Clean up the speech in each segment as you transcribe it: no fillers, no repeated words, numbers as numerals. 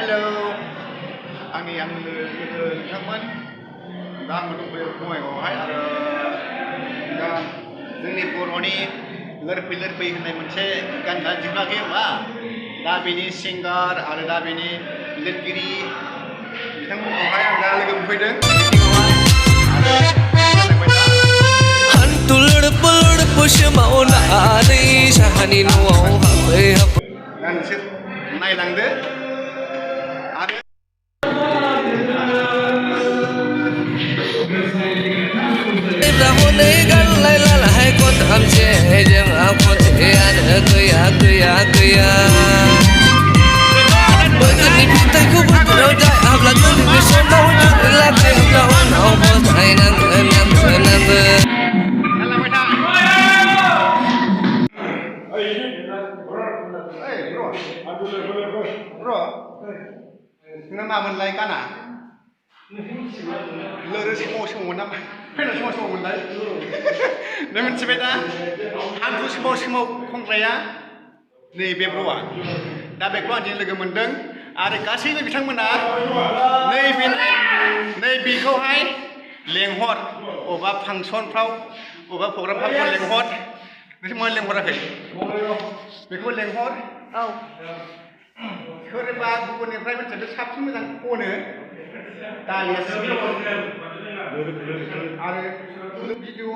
Hello, ang nोंथांमोन दा आं दंफैयो बङाइगावआवहाय आरो दा जोंनि बर'नि लोरफै होननाय मोनसे गान दिहुनाखै होनबा दा बेनि सिंगार आरो दा बेनि लिरगिरि बिथांमोनखौहाय आं दा लोगो मोनफैदों दा नोंसोर नायलांदो आरो Bro, nggak mau mulai kan ah? Lurus semua nama, penuh semua mulai. Namun sepeda, hantu semua kontraya, nih bebroa. Dah bebroa jadi lagi mendeng, ada kasih nih bitang mana? Nih biko hai, lenghor, oba function prau, oba program apa lenghor, nih semua lenghor apa? Biko lenghor. Oh. Kerja गुबुननिफ्राय मोनसे साबसिन मोजां खनो दालिया सिबियो आरो video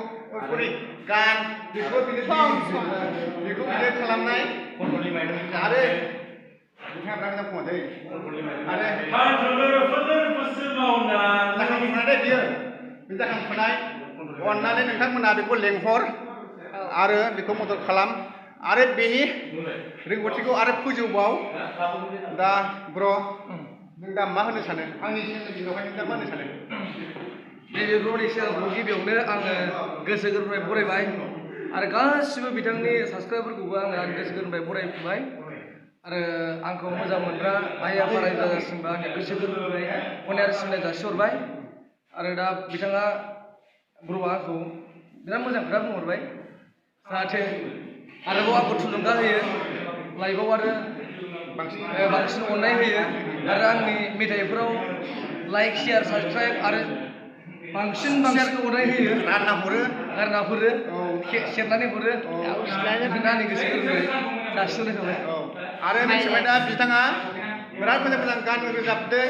सरि गान बेखौ बिनो खालामनाय आरो बिथाङा मोजां खनो आरो जाखांफुनाय बियो बे जाखांफुनाय अननानै नोंथांमोना बेखौ लेंहर आरो बेखौ मदद खालाम आरो बेनि रोंगौथिखौ आरो फोजौबाव दा ब्र नों दा मा होनो सानो आंनि चेनेलनियावहाय नों दा मा होनो सानो नैबे ब्रनि चेनेलखौ गिबियावनो आङो गोसो गोरबोनिफ्राय बरायबाय आरो गासिबो बिथांनि साबस्क्राइबारफोरखौबो आङो गोसो गोरबोनिफ्राय बरायबाय आरो आंखौ मोजां मोनग्रा आइ आफा रायजो राजासिमबो आंनि गोसो गोरबोनिफ्राय अननाय आरो सिबिनाय जासिहरबाय आरो दा बिथाङा ब्रआ आंखौ बिराद मोजां खोथा बुंहरबाय जाहाथे आरोबाव आंखौ थुलुंगा होयो लाइफआव आरो बांसिन अननाय होयो आरो आंनि मेथाइफोराव लाइक शेयार साबस्क्राइब आरो बांसिन अननाय होयो रानना हरो सेरनानै हरो बेखौनो आंनि गोसो गोरबोनिफ्राय जासिहरनाय थाबाय आरो मिथिबाय दा बिथाङा बिराद मोजां गान रोजाबदों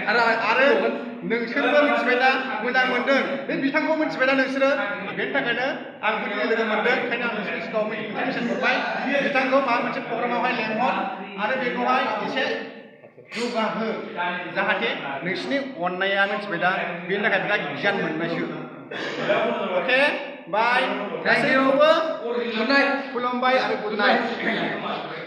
आरो नोंसोरबो मिथिबाय दा मोजां मोनदों बे बिथांखौ मिथिबाय दा नोंसोरो बेनि थाखायनो आं दिनै लोगो मोनदों ओंखायनो आं नोंसोरनि सिगाङाव मोनसे मेसेज हरबाय बिथांखौ माबा मोनसे प्रग्रामावहाय लेंहर आरो बेखौहाय एसे जौगाहो जाहाथे नोंसिनि अननाया मिथिबाय दा बेनि थाखाय बिराद गियान मोननायसो अके बाय गासैखौबो खुलुमबाय आरो गुड नाइट